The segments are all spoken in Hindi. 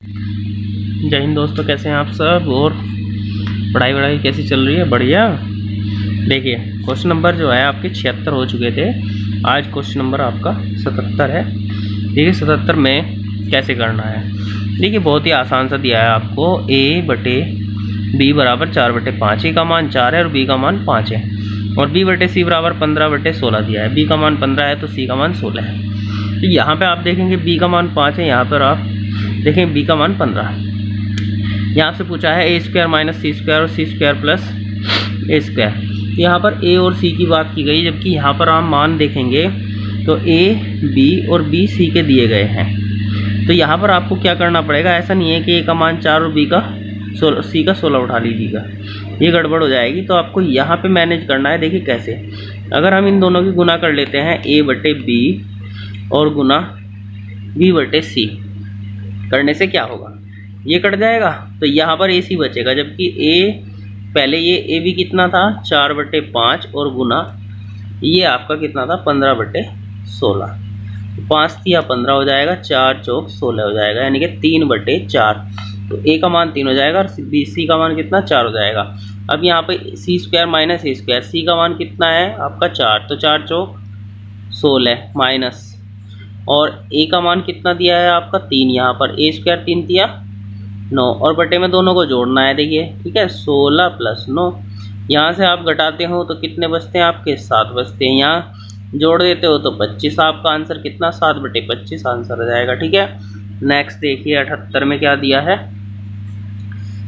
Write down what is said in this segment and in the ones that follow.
जय हिंद दोस्तों, कैसे हैं आप सब। और पढ़ाई कैसी चल रही है? बढ़िया। देखिए, क्वेश्चन नंबर जो है आपके 76 हो चुके थे। आज क्वेश्चन नंबर आपका 77 है। देखिए 77 में कैसे करना है। देखिए बहुत ही आसान सा दिया है आपको। a बटे b बराबर 4/5। a का मान 4 है और b का मान 5 है। और b बटे c बराबर 15/16 दिया है। b का मान 15 है तो c का मान 16 है। तो यहाँ पे आप देखेंगे b का मान 5 है, यहाँ पर आप देखें b का मान 15 है। यहाँ से पूछा है a² माइनस c² और c² प्लस a²। यहाँ पर a और c की बात की गई, जबकि यहाँ पर आप मान देखेंगे तो a b और b c के दिए गए हैं। तो यहाँ पर आपको क्या करना पड़ेगा, ऐसा नहीं है कि a का मान 4 और b का c का 16 उठा लीजिएगा, ये गड़बड़ हो जाएगी। तो आपको यहाँ पे मैनेज करना है। देखिए कैसे, अगर हम इन दोनों की गुना कर लेते हैं a बटे b और गुना b बटे c करने से क्या होगा, ये कट जाएगा तो यहाँ पर ac बचेगा। जबकि a पहले ये a भी कितना था 4/5 और गुना ये आपका कितना था 15/16। 5 या 15 हो जाएगा, 4 चौक 16 हो जाएगा, यानी कि 3/4। तो a का मान 3 हो जाएगा और c का मान कितना 4 हो जाएगा। अब यहाँ पे c² माइनस a², c का मान कितना है आपका 4, तो 4 चौक 16 माइनस, और a का मान कितना दिया है आपका 3, यहाँ पर a² 3 दिया 9, और बटे में दोनों को जोड़ना है। देखिए ठीक है, 16 + 9। यहाँ से आप घटाते हो तो कितने बचते हैं आपके 7 बचते हैं। यहाँ जोड़ देते हो तो 25। आपका आंसर कितना 7/25 आंसर हो जाएगा। ठीक है, नेक्स्ट देखिए 78 में क्या दिया है।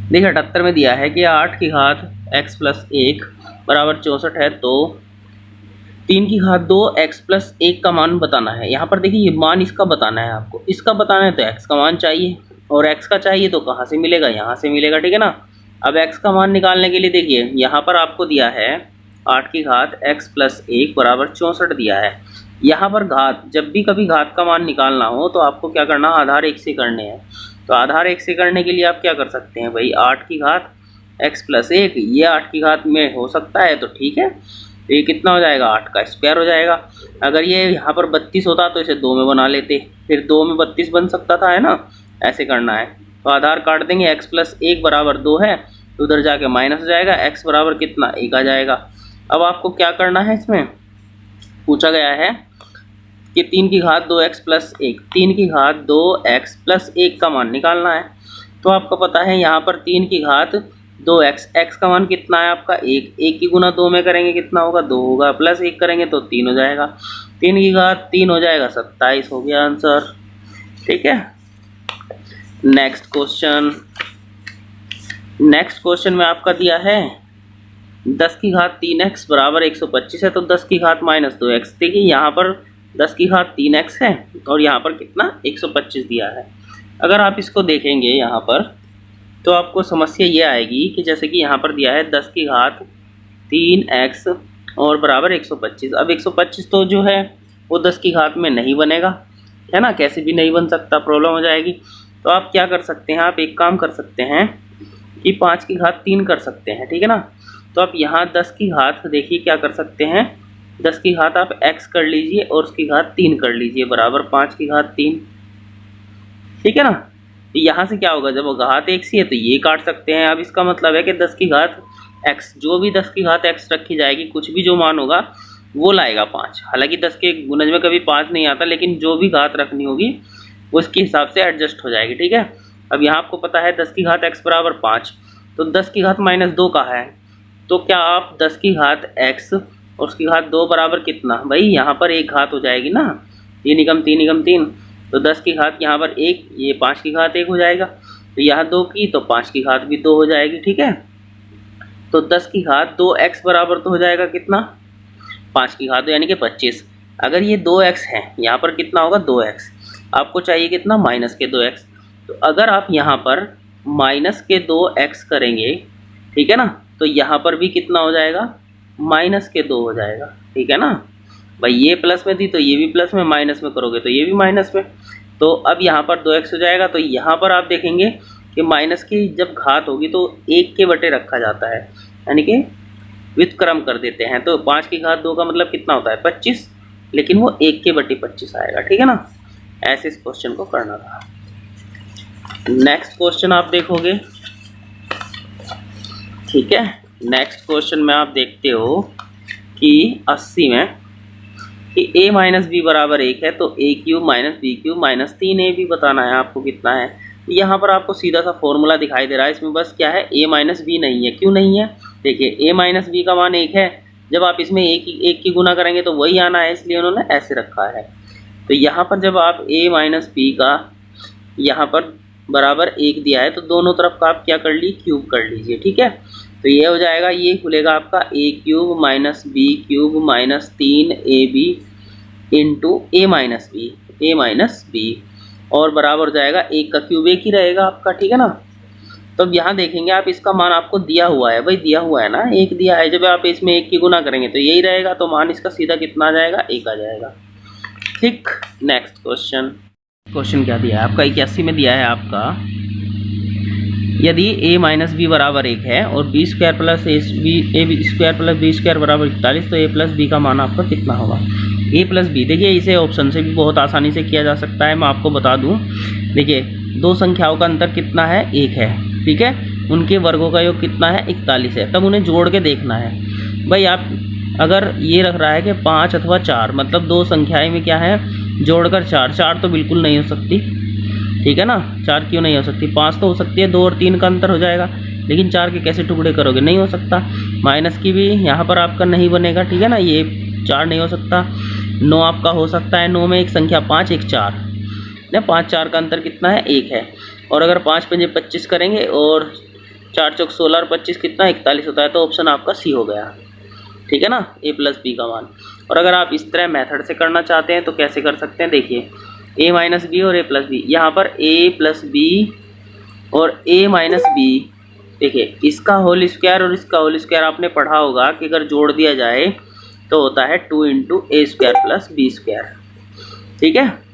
देखिए 78 में दिया है कि 8 की घात x + 1 बराबर 64 है, तो 3 की घात 2 x + 1 का मान बताना है। यहाँ पर देखिए ये मान इसका बताना है आपको, इसका बताना है तो x का मान चाहिए, और x का चाहिए तो कहाँ से मिलेगा, यहाँ से मिलेगा। ठीक है ना। अब x का मान निकालने के लिए देखिए यहाँ पर आपको दिया है 8 की घात x + 1 बराबर 64 दिया है। यहाँ पर घात, जब भी कभी घात का मान निकालना हो तो आपको क्या करना, आधार 1 से करने हैं। तो आधार 1 से करने के लिए आप क्या कर सकते हैं भाई, 8 की घात x + 1, ये 8 की घात में हो सकता है तो ठीक है, तो ये कितना हो जाएगा 8 का स्क्वायर हो जाएगा। अगर ये यहाँ पर 32 होता तो इसे 2 में बना लेते, फिर 2 में 32 बन सकता था, है ना। ऐसे करना है तो आधार काट देंगे, x + 1 बराबर 2 है तो उधर जाके माइनस हो जाएगा, x बराबर कितना 1 आ जाएगा। अब आपको क्या करना है, इसमें पूछा गया है कि 3 की घात 2x + 1, 3 की घात 2x + 1 का मान निकालना है। तो आपको पता है यहाँ पर 3 की घात 2x, x का मान कितना है आपका 1, 1 की गुना 2 में करेंगे कितना होगा 2 होगा, प्लस 1 करेंगे तो 3 हो जाएगा, 3 की घात 3 हो जाएगा 27 हो गया आंसर। ठीक है, नेक्स्ट क्वेश्चन में आपका दिया है 10 की घात 3x बराबर 125 है, तो 10 की घात -2x। देखिए यहाँ पर 10 की घात 3x है और यहाँ पर कितना 125 दिया है। अगर आप इसको देखेंगे यहाँ पर तो आपको समस्या ये आएगी कि जैसे कि यहाँ पर दिया है 10 की घात 3x और बराबर 125। अब 125 तो जो है वो 10 की घात में नहीं बनेगा, है ना, कैसे भी नहीं बन सकता, प्रॉब्लम हो जाएगी। तो आप क्या कर सकते हैं, आप एक काम कर सकते हैं कि 5 की घात 3 कर सकते हैं। ठीक है ना। तो आप यहाँ 10 की घात देखिए क्या कर सकते हैं, 10 की घात आप x कर लीजिए और उसकी घात 3 कर लीजिए बराबर 5 की घात 3। ठीक है ना। तो यहाँ से क्या होगा, जब घात एक सी है तो ये काट सकते हैं। अब इसका मतलब है कि 10 की घात x, जो भी 10 की घात x रखी जाएगी, कुछ भी जो मान होगा वो लाएगा 5। हालांकि 10 के गुणज में कभी 5 नहीं आता, लेकिन जो भी घात रखनी होगी वो इसके हिसाब से एडजस्ट हो जाएगी। ठीक है। अब यहाँ आपको पता है 10 की घात x बराबर 5, तो 10 की घात -2 का है, तो क्या आप 10 की घात x और उसकी घात 2 बराबर कितना, भाई यहाँ पर एक घात हो जाएगी ना, 3 × 3 × 3, तो 10 की घात यहाँ पर 1, ये 5 की घात 1 हो जाएगा, तो यहाँ 2 की तो 5 की घात भी 2 हो जाएगी। ठीक है, तो 10 की घात 2x बराबर तो हो जाएगा कितना 5 की घात 2 यानी कि 25। अगर ये 2x है, यहाँ पर कितना होगा 2x, आपको चाहिए कितना -2x। तो अगर आप यहाँ पर -2x करेंगे, ठीक है ना, तो यहाँ पर भी कितना हो जाएगा -2 हो जाएगा। ठीक है ना भाई, ये प्लस में थी तो ये भी प्लस में, माइनस में करोगे तो ये भी माइनस में, तो अब यहाँ पर 2x हो जाएगा। तो यहाँ पर आप देखेंगे कि माइनस की जब घात होगी तो 1 के बटे रखा जाता है, यानी कि व्युत्क्रम कर देते हैं। तो 5 की घात 2 का मतलब कितना होता है 25, लेकिन वो 1 के बटे 25 आएगा। ठीक है ना, ऐसे इस क्वेश्चन को करना था। नेक्स्ट क्वेश्चन आप देखोगे, ठीक है। नेक्स्ट क्वेश्चन में आप देखते हो कि 80 में कि a माइनस बी बराबर 1 है, तो a cube minus B cube minus 3a भी बताना है आपको कितना है। यहाँ पर आपको सीधा सा फॉर्मूला दिखाई दे रहा है, इसमें बस क्या है, a माइनस बी नहीं है। क्यों नहीं है, देखिए a माइनस बी का मान 1 है, जब आप इसमें एक की गुना करेंगे तो वही आना है, इसलिए उन्होंने ऐसे रखा है। तो यहाँ पर जब आप a माइनस बी का यहाँ पर बराबर 1 दिया है, तो दोनों तरफ का आप क्या कर ली, क्यूब कर लीजिए, ठीक है। तो ये हो जाएगा, ये खुलेगा आपका a cube minus B cube minus 3ab into a minus B, और बराबर हो जाएगा 1 का क्यूब 1 ही रहेगा आपका, ठीक है ना। तो अब यहाँ देखेंगे आप, इसका मान आपको दिया हुआ है, भाई दिया हुआ है ना, 1 दिया है, जब आप इसमें 1 की गुना करेंगे तो यही रहेगा, तो मान इसका सीधा कितना आ जाएगा, 1 आ जाएगा, ठीक। नेक्स्ट क्वेश्चन क्या दिया है आपका, 81 में दिया है आपका, यदि a माइनस बी बराबर 1 है और b square plus A B square plus B square बराबर 41, तो a प्लस बी का मान आपका कितना होगा। a प्लस बी, देखिए इसे ऑप्शन से भी बहुत आसानी से किया जा सकता है, मैं आपको बता दूं। देखिए दो संख्याओं का अंतर कितना है, 1 है, ठीक है। उनके वर्गों का योग कितना है, 41 है। तब उन्हें जोड़ के देखना है। भाई आप अगर ये रख रहा है कि 5 अथवा 4, मतलब दो संख्याएं में क्या है, जोड़कर 4 तो बिल्कुल नहीं हो सकती, ठीक है ना। 4 क्यों नहीं हो सकती, 5 तो हो सकती है, 2 और 3 का अंतर हो जाएगा, लेकिन 4 के कैसे टुकड़े करोगे, नहीं हो सकता। माइनस की भी यहाँ पर आपका नहीं बनेगा, ठीक है ना, ये 4 नहीं हो सकता। 9 आपका हो सकता है, 9 में एक संख्या 5 एक 4, ना 5 4 का अंतर कितना है, 1 है। और अगर 5 पंजे 25 करेंगे और 4 चौक 16 और 25 कितना 41 होता है, तो ऑप्शन आपका सी हो गया, ठीक है ना, a प्लस बी का मान। और अगर आप इस तरह मेथड से करना चाहते हैं तो कैसे कर सकते हैं, देखिए a माइनस बी और a प्लस बी, यहाँ पर a प्लस बी और a माइनस बी, देखिए इसका होल स्क्वायर और इसका होल स्क्वायर आपने पढ़ा होगा कि अगर जोड़ दिया जाए तो होता है 2 इंटू ए स्क्वायर प्लस बी स्क्वायर, ठीक है।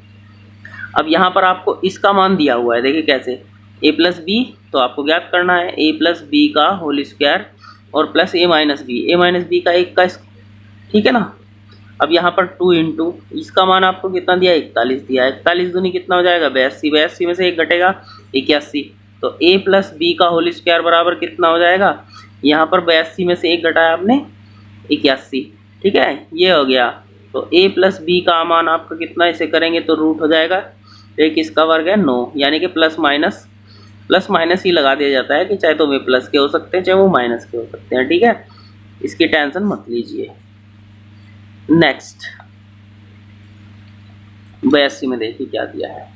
अब यहाँ पर आपको इसका मान दिया हुआ है, देखिए कैसे, a प्लस बी, तो आपको ज्ञात करना है a प्लस बी का होल स्क्वायर और प्लस a माइनस बी का 1 का, ठीक है ना। अब यहाँ पर 2 इंटू इसका मान आपको कितना दिया, 41 दिया है, 41 दूनी कितना हो जाएगा, 82 में से 1 घटेगा 81, तो a प्लस बी का होल स्क्वायर बराबर कितना हो जाएगा, यहाँ पर 82 में से 1 घटाया आपने 81, ठीक है, ये हो गया। तो a प्लस बी का मान आपका कितना, इसे करेंगे तो रूट हो जाएगा, एक इसका वर्ग है 9, यानी कि प्लस माइनस ही लगा दिया जाता है कि चाहे तो वे प्लस के हो सकते हैं चाहे वो माइनस के हो सकते हैं, ठीक है, इसकी टेंशन मत लीजिए। नेक्स्ट 82 में देखिए क्या दिया है,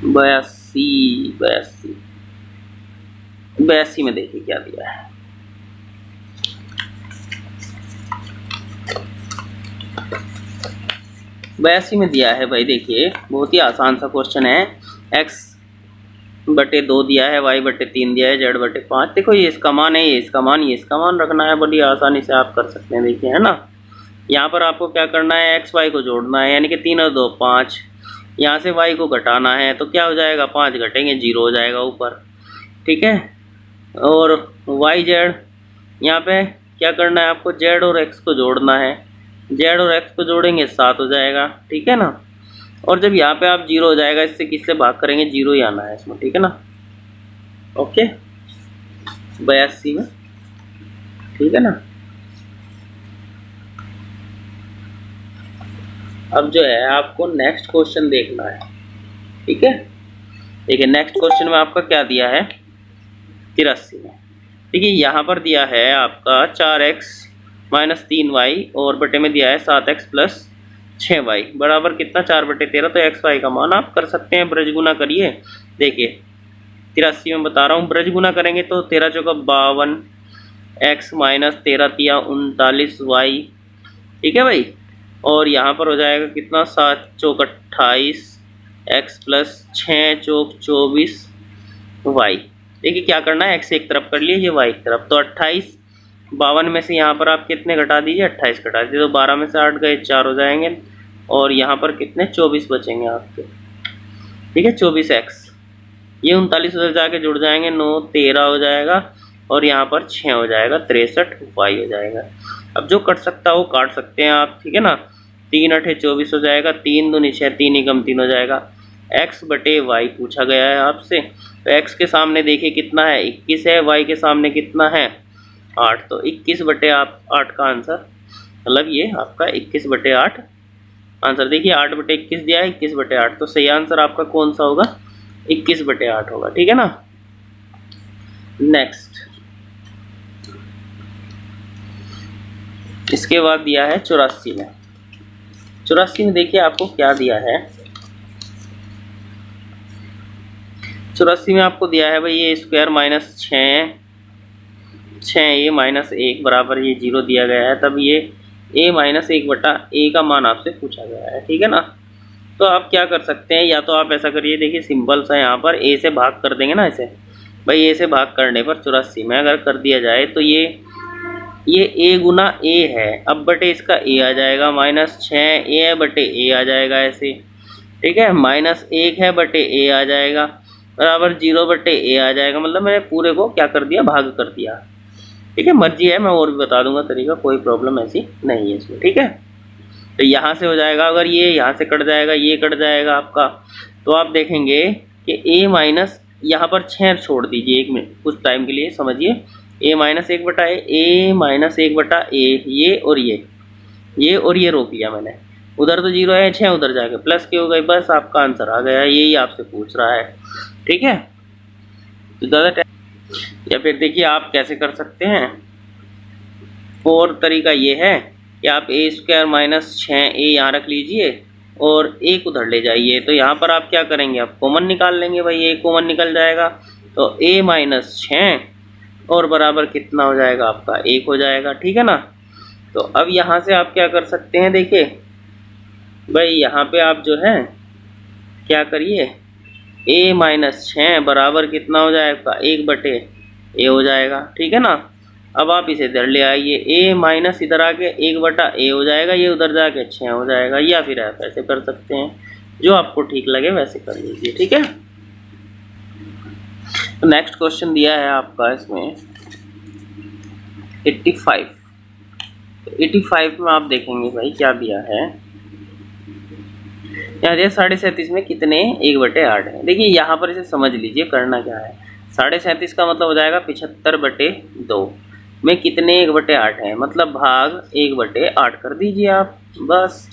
82 में देखिए क्या दिया है। बयासी में दिया है भाई, देखिए बहुत ही आसान सा क्वेश्चन है, x बटे 2 दिया है, y बटे 3 दिया है, z बटे 5। देखो ये इसका मान है, ये इसका मान, ये इसका मान रखना है, बड़ी आसानी से आप कर सकते हैं, देखिए है ना। यहाँ पर आपको क्या करना है, एक्स वाई को जोड़ना है, यानी कि 3 और 2 5, यहाँ से y को घटाना है, तो क्या हो जाएगा, 5 घटेंगे 0 हो जाएगा ऊपर, ठीक है। और y z, यहाँ पे क्या करना है आपको, z और x को जोड़ना है, z और x को जोड़ेंगे 7 हो जाएगा, ठीक है ना। और जब यहाँ पे आप 0 हो जाएगा, इससे किससे भाग करेंगे, 0 ही आना है इसमें, ठीक है ना। ओके 82 में, ठीक है ना। अब जो है आपको नेक्स्ट क्वेश्चन देखना है, ठीक है। देखिए नेक्स्ट क्वेश्चन में आपका क्या दिया है, 83 में, ठीक है। यहाँ पर दिया है आपका 4x माइनस 3y और बटे में दिया है 7x प्लस 6y बराबर कितना, 4 बटे 13। तो एक्स वाई का मान आप कर सकते हैं, ब्रज गुना करिए। देखिए 83 में बता रहा हूँ, ब्रज गुना करेंगे तो 13 चौका 52, x माइनस 13 तिया 39y, ठीक है भाई। और यहाँ पर हो जाएगा कितना, 7 चौक 28, x प्लस 6 चौक 24y। देखिए क्या करना है, x एक तरफ कर लिए, ये y एक तरफ, तो 28, 52 में से यहाँ पर आप कितने घटा दीजिए, 28 घटा दीजिए, तो 12 में से 8 गए 4 हो जाएंगे, और यहाँ पर कितने 24 बचेंगे आपके, ठीक है। 24x, ये 39 उधर जाके जुड़ जाएंगे, 9 13 हो जाएगा, और यहाँ पर 6 हो जाएगा, 63y हो जाएगा। अब जो कट सकता है वो काट सकते हैं आप, ठीक है ना। 3 8 24 हो जाएगा, 3 दूनी 6, 3 एकम 3 हो जाएगा, x बटे वाई पूछा गया है आपसे। तो x के सामने देखिए कितना है, 21 है, y के सामने कितना है, 8। तो 21 बटे 8 का आंसर, मतलब ये आपका 21 बटे 8 आंसर। देखिए 8 बटे 21 दिया है, 21 बटे 8, तो सही आंसर आपका कौन सा होगा, 21 बटे 8 होगा। ठीक है ना। नेक्स्ट, इसके बाद दिया है 84 में। 84 में देखिए आपको क्या दिया है, 84 में आपको दिया है भाई ये स्क्वायर माइनस 6 ए माइनस 1 बराबर ये 0 दिया गया है, तब ये a माइनस 1 बटा a का मान आपसे पूछा गया है। ठीक है ना। तो आप क्या कर सकते हैं, या तो आप ऐसा करिए, देखिए सिंपल सा यहाँ पर a से भाग कर देंगे ना इसे, भाई a से भाग करने पर 84 में अगर कर दिया जाए तो ये a गुना a है, अब बटे इसका a आ जाएगा, माइनस 6 a है बटे a आ जाएगा ऐसे। ठीक है, माइनस 1 है बटे a आ जाएगा, बराबर 0 बटे a आ जाएगा। मतलब मैंने पूरे को क्या कर दिया, भाग कर दिया। ठीक है, मर्जी है, मैं और भी बता दूंगा तरीका, कोई प्रॉब्लम ऐसी नहीं है इसमें। ठीक है, तो यहाँ से हो जाएगा, अगर ये यहाँ से कट जाएगा, ये कट जाएगा आपका, तो आप देखेंगे कि a माइनस, यहाँ पर 6 छोड़ दीजिए 1 मिनट कुछ टाइम के लिए, समझिए। a माइनस 1 बटा a माइनस 1 बटा a, ये और ये रोक लिया मैंने, उधर तो 0 है, 6 उधर जाके प्लस के हो गए, बस आपका आंसर आ गया। यही आपसे पूछ रहा है। ठीक है, तो ज़्यादा, या फिर देखिए आप कैसे कर सकते हैं, और तरीका ये है कि आप a स्क्वायर माइनस 6a यहाँ रख लीजिए और 1 उधर ले जाइए। तो यहाँ पर आप क्या करेंगे, आप कॉमन निकाल लेंगे, भाई a कॉमन निकल जाएगा, तो a माइनस 6 और बराबर कितना हो जाएगा आपका 1 हो जाएगा। ठीक है ना। तो अब यहाँ से आप क्या कर सकते हैं, देखिए भाई यहाँ पे आप जो है क्या करिए, a माइनस 6 बराबर कितना हो जाएगा, 1 बटे a हो जाएगा। ठीक है ना। अब आप इसे इधर ले आइए, a माइनस इधर आके 1 बटा a हो जाएगा, ये उधर जाके 6 हो जाएगा, या फिर आप ऐसे कर सकते हैं, जो आपको ठीक लगे वैसे कर लीजिए। ठीक है। तो नेक्स्ट क्वेश्चन दिया है आपका इसमें 85। तो 85 में आप देखेंगे भाई क्या दिया है, यहाँ दिया 37.5 में कितने 1 बटे 8 है। देखिए यहाँ पर इसे समझ लीजिए, करना क्या है, 37.5 का मतलब हो जाएगा 75 बटे 2 में कितने 1 बटे 8 है, मतलब भाग 1 बटे 8 कर दीजिए आप, बस।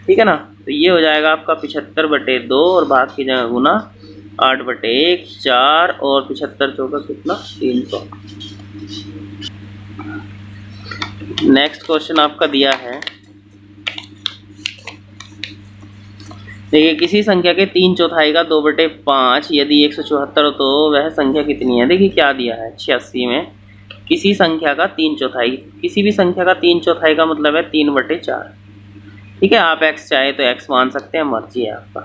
ठीक है ना। तो ये हो जाएगा आपका 75 बटे 2 और भाग की जगह गुना 8 बटे 1 4 और 75 चौका कितना 300। नेक्स्ट क्वेश्चन आपका दिया है, देखिए किसी संख्या के 3/4 का 2/5 यदि 174 हो तो वह संख्या कितनी है। देखिए क्या दिया है 86 में, किसी संख्या का 3/4, किसी भी संख्या का 3/4 का मतलब है 3/4। ठीक है, आप x चाहे तो x मान सकते हैं, मर्जी है आपका।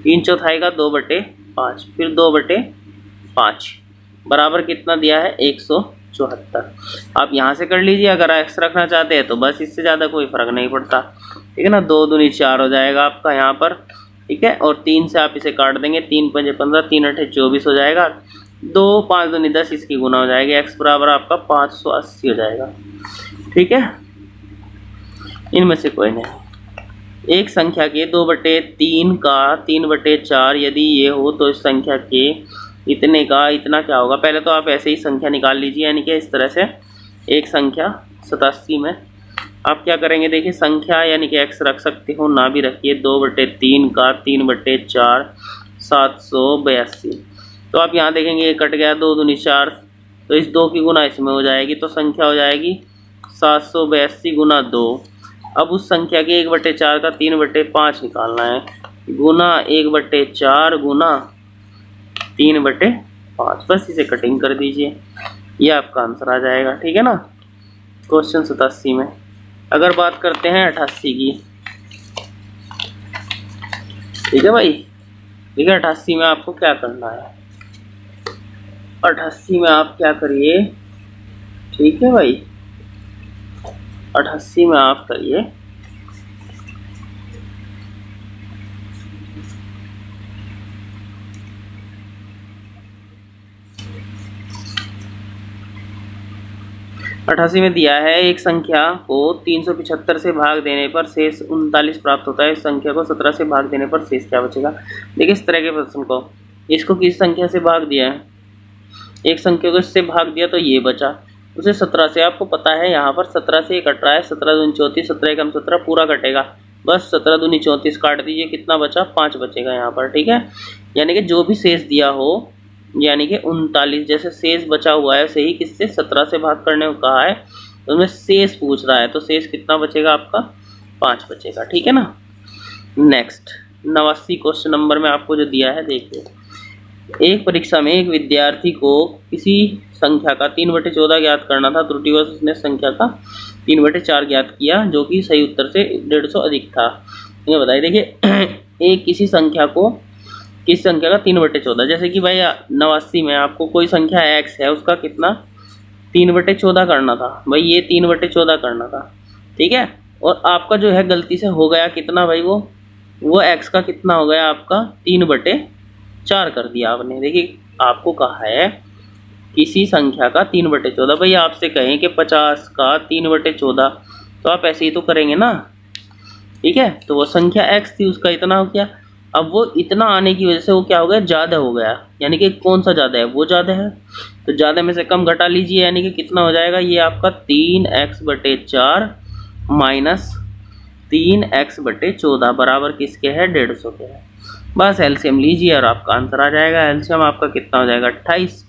3/4 का 2/5 फिर 2/5 बराबर कितना दिया है 174। आप यहाँ से कर लीजिए, अगर x रखना चाहते हैं तो बस, इससे ज़्यादा कोई फर्क नहीं पड़ता। ठीक है ना। 2 दूनी 4 हो जाएगा आपका यहाँ पर। ठीक है, और 3 से आप इसे काट देंगे, 3 पंजे 15 3 अठे 24 हो जाएगा, 2 5 दूनी 10 इसकी गुना हो जाएगी, x बराबर आपका 580 हो जाएगा। ठीक है, इनमें से कोई नहीं। एक संख्या के 2/3 का 3/4 यदि ये हो तो इस संख्या के इतने का इतना क्या होगा। पहले तो आप ऐसे ही संख्या निकाल लीजिए, यानी कि इस तरह से एक संख्या 87 में आप क्या करेंगे, देखिए संख्या यानी कि x रख सकते हो, ना भी रखिए, 2/3 का 3/4 782। तो आप यहाँ देखेंगे ये कट गया, 2 दूनी 4, तो इस 2 की गुना इसमें हो जाएगी, तो संख्या हो जाएगी 782 गुना 2। अब उस संख्या के 1/4 का 3/5 निकालना है, गुना 1/4 गुना 3/5, बस इसे कटिंग कर दीजिए, ये आपका आंसर आ जाएगा। ठीक है ना। क्वेश्चन 87 में अगर बात करते हैं 88 की, ठीक है भाई। ठीक है, 88 में आपको क्या करना है, 88 में आप क्या करिए, ठीक है भाई, 88 में आप करिए 88 में दिया है एक संख्या को 375 से भाग देने पर शेष 39 प्राप्त होता है। इस संख्या को 17 से भाग देने पर शेष क्या बचेगा। देखिए इस तरह के प्रश्न को, इसको किस संख्या से भाग दिया है, एक संख्या को इससे भाग दिया तो ये बचा, उसे 17 से, आपको पता है यहाँ पर 17 से कट रहा है, 17 दूनी 34, 17 एकम 17 पूरा कटेगा, बस 17 दूनी 34 काट दीजिए, कितना बचा 5 बचेगा यहाँ पर। ठीक है, यानी कि जो भी शेष दिया हो, यानी कि 39 जैसे शेष बचा हुआ है उसे ही किससे 17 से भाग करने को कहा है, तो उसमें शेष पूछ रहा है, तो शेष कितना बचेगा आपका 5 बचेगा। ठीक है ना। नेक्स्ट 89 क्वेश्चन नंबर में आपको जो दिया है, देखिए एक परीक्षा में एक विद्यार्थी को किसी संख्या का 3/14 ज्ञात करना था, त्रुटिवश उसने संख्या का 3/4 ज्ञात किया जो कि सही उत्तर से 150 अधिक था। ये बताइए, देखिए एक किसी संख्या को, किस संख्या का 3/14, जैसे कि भाई 89 में आपको कोई संख्या x है, उसका कितना 3/14 करना था, भाई ये 3/14 करना था। ठीक है, और आपका जो है गलती से हो गया कितना भाई, वो x का कितना हो गया आपका 3/4 कर दिया आपने। देखिए आपको कहा है किसी संख्या का 3/14, भाई आपसे कहें कि 50 का 3/14 तो आप ऐसे ही तो करेंगे ना। ठीक है, तो वो संख्या x थी, उसका इतना हो गया, अब वो इतना आने की वजह से वो क्या हो गया, ज़्यादा हो गया, यानी कि कौन सा ज़्यादा है, वो ज़्यादा है, तो ज़्यादा में से कम घटा लीजिए, यानी कि कितना हो जाएगा, ये आपका 3x/4 माइनस 3x/14 बराबर किसके है, 150 के है। बस एलसीएम लीजिए और आपका आंसर आ जाएगा। एलसीएम आपका कितना हो जाएगा 28,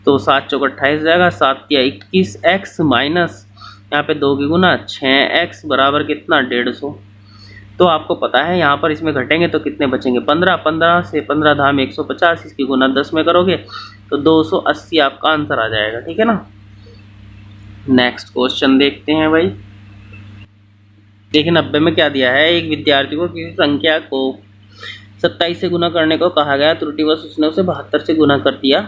तो 7 चौक 28 जाएगा, 7 या 21x माइनस यहाँ पे 2 की गुना 6x बराबर कितना 150। तो आपको पता है यहाँ पर इसमें घटेंगे तो कितने बचेंगे 15, 15 से 15 धाम 150, इसकी गुना 10 में करोगे तो 280 आपका आंसर आ जाएगा। ठीक है ना। नेक्स्ट क्वेश्चन देखते हैं भाई। देखिए 90 में क्या दिया है, एक विद्यार्थी को किसी संख्या को 27 से गुना करने को कहा गया, त्रुटिवश उसने उसे 72 से गुना कर दिया,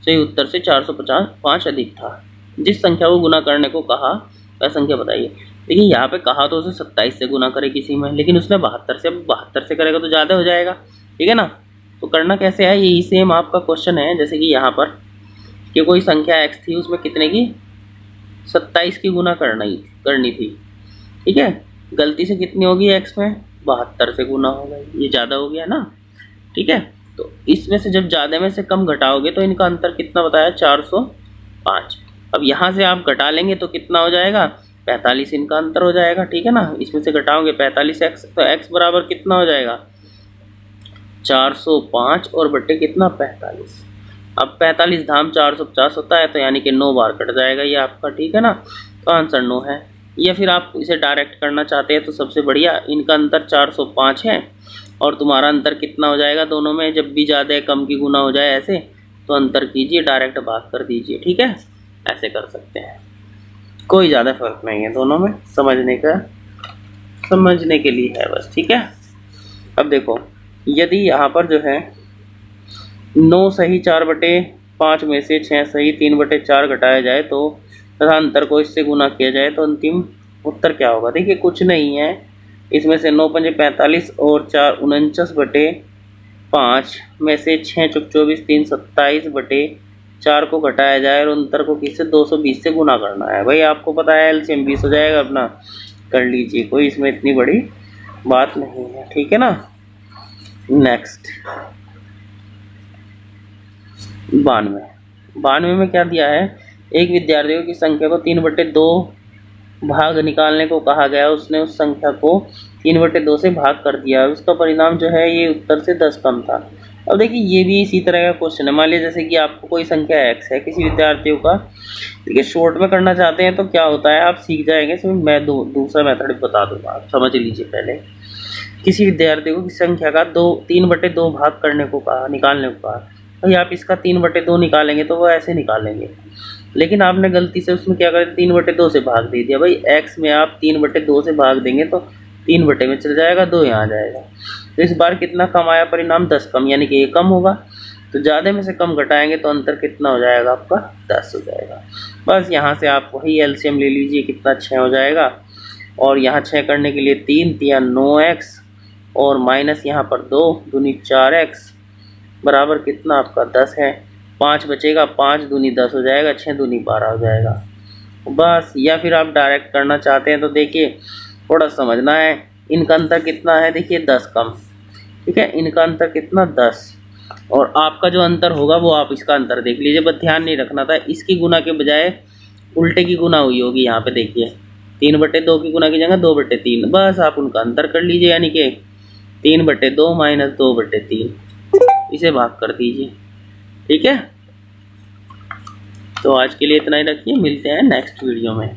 सही उत्तर से 455 अधिक था। जिस संख्या को गुना करने को कहा वह संख्या बताइए। देखिए यहाँ पे कहा तो उसे 27 से गुना करे किसी में, लेकिन उसने 72 से करेगा तो ज़्यादा हो जाएगा। ठीक है ना, तो करना कैसे है, यही सेम आपका क्वेश्चन है, जैसे कि यहाँ पर कि कोई संख्या x थी, उसमें कितने की 27 की गुना करनी थी। ठीक है, गलती से कितनी होगी x में 72 से गुना होगा, ये ज़्यादा हो गया ना। ठीक है, तो इसमें से जब ज़्यादा में से कम घटाओगे तो इनका अंतर कितना बताया 405। अब यहाँ से आप घटा लेंगे तो कितना हो जाएगा 45, इनका अंतर हो जाएगा। ठीक है ना, इसमें से घटाओगे 45x, तो x बराबर कितना हो जाएगा 405 और बट्टे कितना 45। अब 45 धाम 450 होता है, तो यानी कि 9 बार कट जाएगा ये आपका। ठीक है ना, तो आंसर 9 है। या फिर आप इसे डायरेक्ट करना चाहते हैं तो सबसे बढ़िया, इनका अंतर 405 है और तुम्हारा अंतर कितना हो जाएगा दोनों में, जब भी ज़्यादा कम की गुना हो जाए ऐसे तो अंतर कीजिए, डायरेक्ट भाग कर दीजिए। ठीक है, ऐसे कर सकते हैं, कोई ज़्यादा फर्क नहीं है दोनों में, समझने के लिए है बस। ठीक है, अब देखो यदि यहाँ पर जो है 9 सही 4/5 में से 6 सही 3/4 घटाया जाए तो तथा अंतर को इससे गुना किया जाए तो अंतिम उत्तर क्या होगा। देखिए कुछ नहीं है, इसमें से 9 पंजे 45 और 4 49/5 में से 6 चौक 24 3 27/4 को घटाया जाए और अंतर को किससे 220 से गुना करना है। भाई आपको पता है एलसीएम 20 हो जाएगा, अपना कर लीजिए, कोई इसमें इतनी बड़ी बात नहीं है। ठीक है ना। नेक्स्ट 92 में क्या दिया है, एक विद्यार्थियों की संख्या को 3/2 भाग निकालने को कहा गया, उसने उस संख्या को 3/2 से भाग कर दिया, उसका परिणाम जो है ये उत्तर से 10 कम था। अब देखिए ये भी इसी तरह का क्वेश्चन है। मान लीजिए जैसे कि आपको कोई संख्या x है, किसी विद्यार्थियों का, देखिए शॉर्ट में करना चाहते हैं तो क्या होता है, आप सीख जाएंगे, इसमें मैं दूसरा मेथड बता दूंगा, आप समझ लीजिए। पहले किसी विद्यार्थी को संख्या का 3/2 भाग करने को कहा, निकालने को कहा, भाई आप इसका 3/2 निकालेंगे तो वो ऐसे निकालेंगे, लेकिन आपने गलती से उसमें क्या करें 3/2 से भाग दे दिया। भाई x में आप 3/2 से भाग देंगे तो 3 बटे में चल जाएगा, 2 यहाँ आ जाएगा, तो इस बार कितना कम आया परिणाम 10 कम, यानी कि ये कम होगा, तो ज़्यादा में से कम घटाएंगे तो अंतर कितना हो जाएगा आपका 10 हो जाएगा। बस यहाँ से आप वही एलसीएम ले लीजिए, कितना 6 हो जाएगा, और यहाँ 6 करने के लिए 3 या 9x और माइनस यहाँ पर 2 दूनी 4x बराबर कितना आपका 10 है, 5 बचेगा, 5 दूनी 10 हो जाएगा, 6 दूनी 12 हो जाएगा। बस। या फिर आप डायरेक्ट करना चाहते हैं तो देखिए थोड़ा समझना है। इनका अंतर कितना है, देखिए 10 कम, ठीक है। इनका अंतर कितना 10, और आपका जो अंतर होगा वो आप इसका अंतर देख लीजिए। बस ध्यान नहीं रखना था, इसकी गुना के बजाय उल्टे की गुना हुई होगी। यहाँ पे देखिए 3/2 की गुना की जगह 2/3, बस आप उनका अंतर कर लीजिए, यानी कि 3/2 माइनस 2/3, इसे भाग कर दीजिए, ठीक है। तो आज के लिए इतना ही रखिए, मिलते हैं नेक्स्ट वीडियो में।